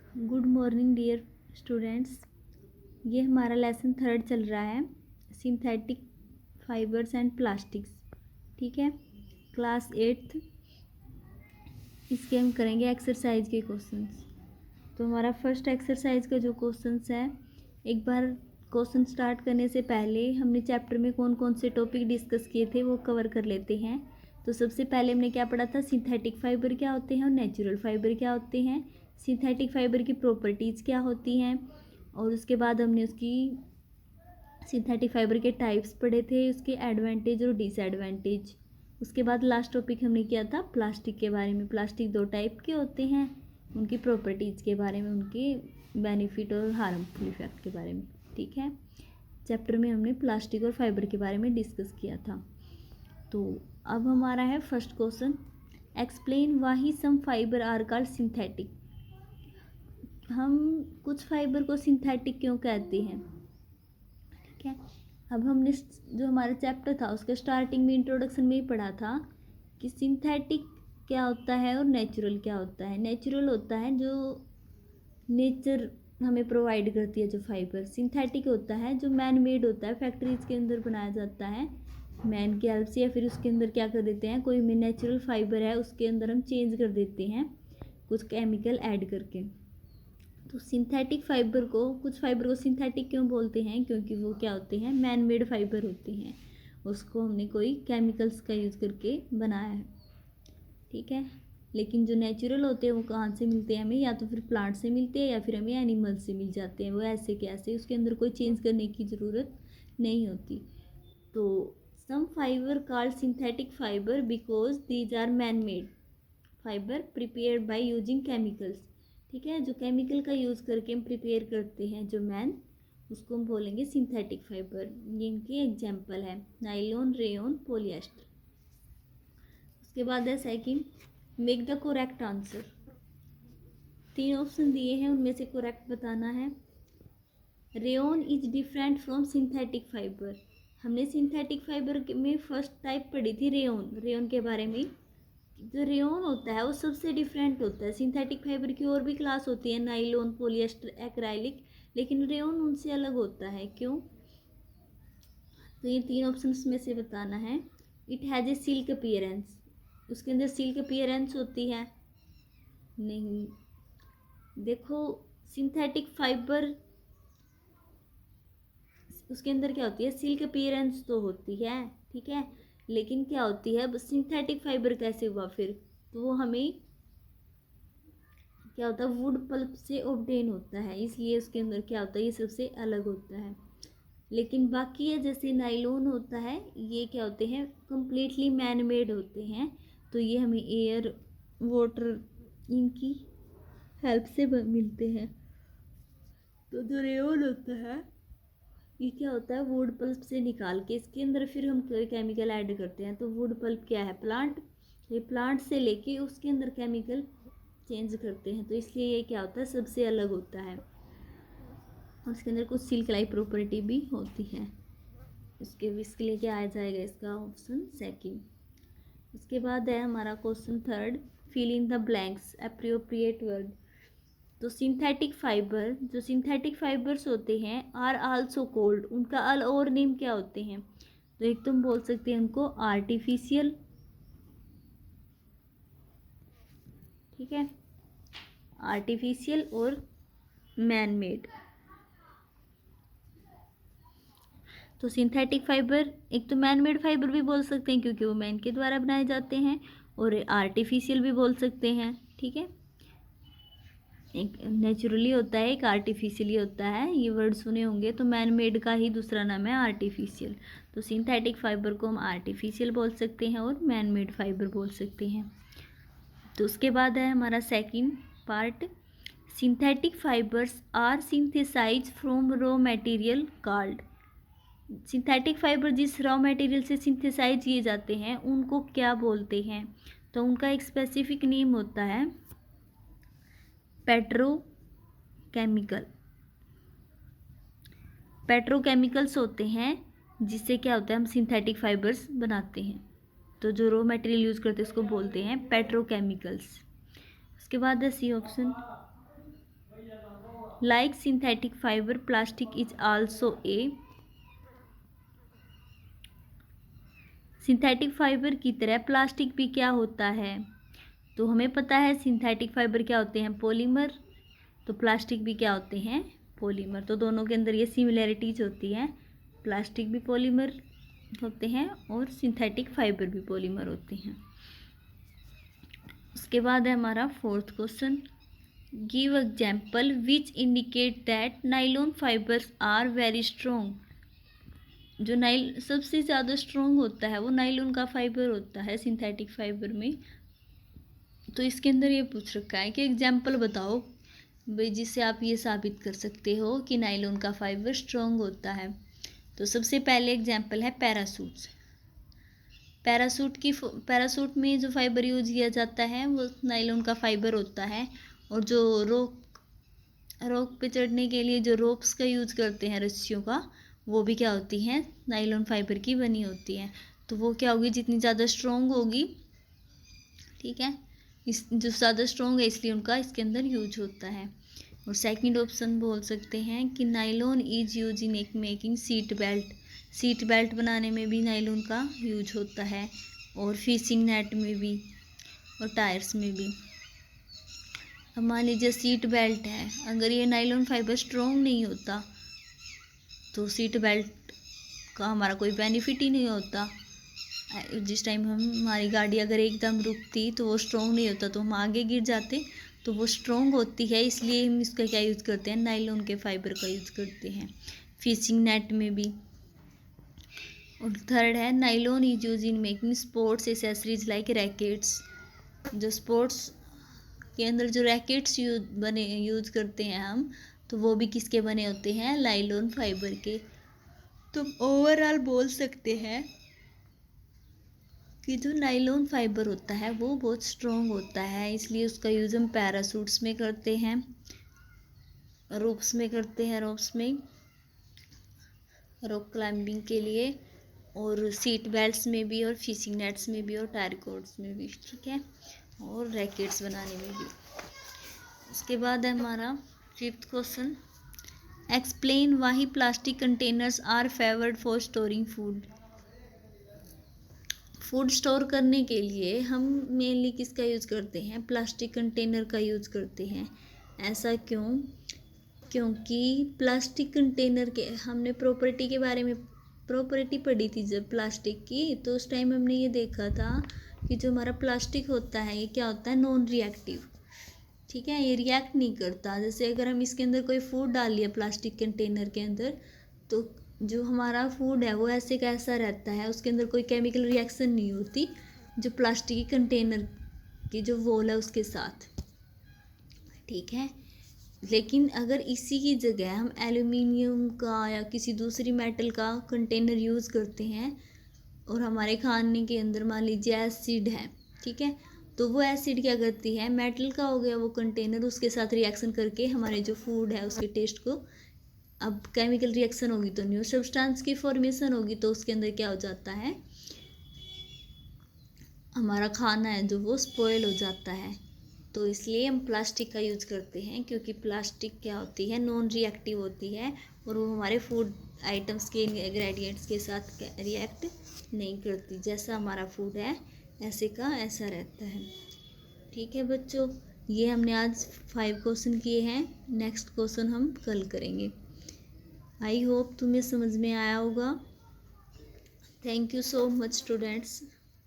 Good morning dear students. ये हमारा lesson 3 चल रहा है, सिंथेटिक फाइबर्स एंड प्लास्टिक्स। ठीक है, क्लास 8। इसके हम करेंगे एक्सरसाइज के क्वेश्चंस। तो हमारा फर्स्ट एक्सरसाइज का जो क्वेश्चंस है, एक बार क्वेश्चन स्टार्ट करने से पहले हमने चैप्टर में कौन कौन से टॉपिक डिस्कस किए थे वो कवर कर लेते हैं। तो सबसे पहले हमने क्या पढ़ा था, सिंथेटिक फाइबर क्या होते हैं और नेचुरल फाइबर क्या होते हैं, सिंथेटिक फाइबर की प्रॉपर्टीज़ क्या होती हैं, और उसके बाद हमने उसकी सिंथेटिक फाइबर के टाइप्स पढ़े थे, उसके एडवांटेज और डिसएडवांटेज। उसके बाद लास्ट टॉपिक हमने किया था प्लास्टिक के बारे में। प्लास्टिक 2 टाइप के होते हैं, उनकी प्रॉपर्टीज़ के बारे में, उनके बेनिफिट और हार्मफुल इफेक्ट के बारे में। ठीक है, चैप्टर में हमने प्लास्टिक और फाइबर के बारे में डिस्कस किया था। तो अब हमारा है first question, explain why some fibre are called synthetic. हम कुछ फाइबर को सिंथेटिक क्यों कहते हैं। ठीक है, अब हमने जो हमारा चैप्टर था उसके स्टार्टिंग में इंट्रोडक्शन में ही पढ़ा था कि सिंथेटिक क्या होता है और नेचुरल क्या होता है। नेचुरल होता है जो नेचर हमें प्रोवाइड करती है जो फाइबर। सिंथेटिक होता है जो मैन मेड होता है, फैक्ट्रीज के अंदर बनाया जाता है मैन की हेल्प से, या फिर उसके अंदर क्या कर देते हैं, कोई भी नेचुरल फाइबर है उसके अंदर हम चेंज कर देते हैं कुछ केमिकल ऐड करके। तो सिंथेटिक फाइबर को, कुछ फाइबर को सिंथेटिक क्यों बोलते हैं, क्योंकि वो क्या होते हैं, मैन मेड फाइबर होते हैं, उसको हमने कोई केमिकल्स का यूज़ करके बनाया है। ठीक है, लेकिन जो नेचुरल होते हैं वो कहाँ से मिलते हैं हमें, या तो फिर प्लांट से मिलते हैं या फिर हमें एनिमल से मिल जाते हैं। वो ऐसे कैसे, उसके अंदर कोई चेंज करने की ज़रूरत नहीं होती। तो some fibre called synthetic fibre because these are man made fibre prepared by using chemicals. ठीक है, जो केमिकल का यूज़ करके हम प्रिपेयर करते हैं जो मैन, उसको हम बोलेंगे सिंथेटिक फाइबर। ये इनके एग्जाम्पल है, नाइलॉन, रेयन, पॉलिएस्टर। उसके बाद है second, make the correct answer. 3 option दिए हैं, उनमें से करेक्ट बताना है। Rayon is different from synthetic fibre. हमने सिंथेटिक फाइबर में फर्स्ट टाइप पढ़ी थी रेयन, रेयन के बारे में। जो रेयन होता है वो सबसे डिफरेंट होता है। सिंथेटिक फाइबर की और भी क्लास होती है, नाइलॉन, पॉलिएस्टर, एक्राइलिक, लेकिन रेयन उनसे अलग होता है। क्यों, तो ये 3 ऑप्शंस में से बताना है। It has a silk appearance, उसके अंदर सिल्क अपीयरेंस होती है नहीं। देखो, सिंथेटिक फाइबर उसके अंदर क्या होती है, सिल्क अपीयरेंस तो होती है, ठीक है, लेकिन क्या होती है, सिंथेटिक फाइबर कैसे हुआ फिर, तो वो हमें क्या होता है, वुड पल्प से ऑब्टेन होता है, इसलिए उसके अंदर क्या होता है, ये सबसे अलग होता है। लेकिन बाकी है, जैसे नाइलॉन होता है, ये क्या होते हैं, कम्प्लीटली मैन मेड होते हैं। तो ये हमें एयर, वाटर, इनकी हेल्प से मिलते हैं। तो जो रेयन होता है, ये क्या होता है, वुड पल्प से निकाल के इसके अंदर फिर हम कोई केमिकल ऐड करते हैं। तो वुड पल्प क्या है, प्लांट, ये प्लांट से लेके उसके अंदर केमिकल चेंज करते हैं, तो इसलिए ये क्या होता है, सबसे अलग होता है। उसके अंदर कुछ सिल्क लाइक प्रॉपर्टी भी होती है। इसके लिए क्या आ जाएगा, इसका ऑप्शन सेकंड। उसके बाद है हमारा question third, fill in the blanks, appropriate word. तो सिंथेटिक फाइबर, जो सिंथेटिक फाइबर्स होते हैं, आर आल्सो कोल्ड, उनका और नेम क्या होते हैं। तो एक तुम बोल सकते हैं उनको आर्टिफिशियल, ठीक है, आर्टिफिशियल और मैन मेड। तो सिंथेटिक फाइबर एक तो मैन मेड फाइबर भी बोल सकते हैं क्योंकि वो मैन के द्वारा बनाए जाते हैं, और आर्टिफिशियल भी बोल सकते हैं। ठीक है, एक नेचुरली होता है, एक आर्टिफिशियली होता है। ये वर्ड सुने होंगे, तो मैन मेड का ही दूसरा नाम है आर्टिफिशियल। तो सिंथेटिक फाइबर को हम आर्टिफिशियल बोल सकते हैं और मैन मेड फाइबर बोल सकते हैं। तो उसके बाद है हमारा second part, synthetic fibres are synthesise from raw material called. Synthetic fibre जिस रॉ मटेरियल से सिंथेसाइज किए जाते हैं उनको क्या बोलते हैं, तो उनका एक स्पेसिफिक नेम होता है पेट्रोकेमिकल। पेट्रोकेमिकल्स होते हैं जिससे क्या होता है, हम सिंथेटिक फाइबर्स बनाते हैं। तो जो रॉ मटेरियल यूज़ करते हैं उसको बोलते हैं पेट्रोकेमिकल्स। उसके बाद है C option, like synthetic fibre plastic is also a, synthetic fibre की तरह प्लास्टिक भी क्या होता है? तो हमें पता है सिंथेटिक फाइबर क्या होते हैं, पॉलीमर, तो प्लास्टिक भी क्या होते हैं, पॉलीमर। तो दोनों के अंदर ये सिमिलैरिटीज होती हैं, प्लास्टिक भी पॉलीमर होते हैं और सिंथेटिक फाइबर भी पॉलीमर होते हैं। उसके बाद है हमारा fourth question, give example which indicate that nylon fibres are very strong. जो सबसे ज़्यादा स्ट्रॉन्ग होता है वो नाइलॉन का फाइबर होता है सिंथेटिक फाइबर में। तो इसके अंदर ये पूछ रखा है कि एग्जाम्पल बताओ भाई जिससे आप ये साबित कर सकते हो कि नाइलॉन का फाइबर स्ट्रॉन्ग होता है। तो सबसे पहले एग्जाम्पल है पैरासूट्स। पैरासूट में जो फाइबर यूज किया जाता है वो नाइलॉन का फाइबर होता है। और जो रोक पे चढ़ने के लिए जो रोप्स का यूज करते हैं, रस्सियों का, वो भी क्या होती हैं, नाइलॉन फाइबर की बनी होती हैं। तो वो क्या होगी, जितनी ज़्यादा स्ट्रॉन्ग होगी, ठीक है, इस जो ज़्यादा स्ट्रॉन्ग है इसलिए उनका इसके अंदर यूज होता है। और सेकंड ऑप्शन बोल सकते हैं कि nylon is use in making seat belt. Seat belt बनाने में भी नाइलॉन का यूज होता है, और फिशिंग नेट में भी, और टायर्स में भी। अब मान लीजिए सीट बेल्ट है, अगर ये नाइलॉन फाइबर स्ट्रॉन्ग नहीं होता तो सीट बेल्ट का हमारा कोई बेनिफिट ही नहीं होता। जिस टाइम हमारी गाड़ी अगर एकदम रुकती तो वो स्ट्रॉन्ग नहीं होता तो हम आगे गिर जाते। तो वो स्ट्रॉन्ग होती है इसलिए हम इसका क्या यूज़ करते हैं, नाइलॉन के फाइबर का यूज़ करते हैं फिशिंग नेट में भी। और थर्ड है nylon is use in making sports accessories like rackets. जो स्पोर्ट्स के अंदर जो रैकेट्स यूज करते हैं हम, तो वो भी किसके बने होते हैं, नाइलॉन फाइबर के। तो ओवरऑल बोल सकते हैं कि जो नाइलॉन फाइबर होता है वो बहुत स्ट्रॉन्ग होता है, इसलिए उसका यूज़ हम पैरासूट्स में करते हैं, रोप्स में करते हैं, रॉक क्लाइंबिंग के लिए, और सीट बेल्ट्स में भी, और फिशिंग नेट्स में भी, और टायर कॉर्ड्स में भी, ठीक है, और रैकेट्स बनाने में भी। उसके बाद है हमारा fifth question, explain why plastic containers are favoured for storing food. Food store करने के लिए हम मेनली किसका यूज़ करते हैं, प्लास्टिक कंटेनर का यूज़ करते हैं। ऐसा क्यों, क्योंकि प्लास्टिक कंटेनर के हमने प्रॉपर्टी के बारे में प्रॉपर्टी पढ़ी थी जब प्लास्टिक की, तो उस टाइम हमने ये देखा था कि जो हमारा प्लास्टिक होता है ये क्या होता है, नॉन रिएक्टिव, ठीक है, ये रिएक्ट नहीं करता। जैसे अगर हम इसके अंदर कोई फूड डाल लिया प्लास्टिक कंटेनर के अंदर, तो जो हमारा फूड है वो ऐसे कैसा रहता है, उसके अंदर कोई केमिकल रिएक्शन नहीं होती जो प्लास्टिक कंटेनर की जो वॉल है उसके साथ, ठीक है। लेकिन अगर इसी की जगह हम एल्यूमिनियम का या किसी दूसरी मेटल का कंटेनर यूज़ करते हैं, और हमारे खाने के अंदर मान लीजिए एसिड है, ठीक है, तो वो एसिड क्या करती है, मेटल का हो गया वो कंटेनर, उसके साथ रिएक्शन करके हमारे जो फूड है उसके टेस्ट को, अब केमिकल रिएक्शन होगी तो न्यू सब्सटेंस की फॉर्मेशन होगी, तो उसके अंदर क्या हो जाता है, हमारा खाना है जो वो स्पॉइल हो जाता है। तो इसलिए हम प्लास्टिक का यूज़ करते हैं, क्योंकि प्लास्टिक क्या होती है, नॉन रिएक्टिव होती है, और वो हमारे फूड आइटम्स के इंग्रेडिएंट्स के साथ रिएक्ट नहीं करती। जैसा हमारा फूड है ऐसे का ऐसा रहता है, ठीक है बच्चों। ये हमने आज 5 क्वेश्चन किए हैं, नेक्स्ट क्वेश्चन हम कल करेंगे। आई होप तुम्हें समझ में आया होगा। Thank you so much students.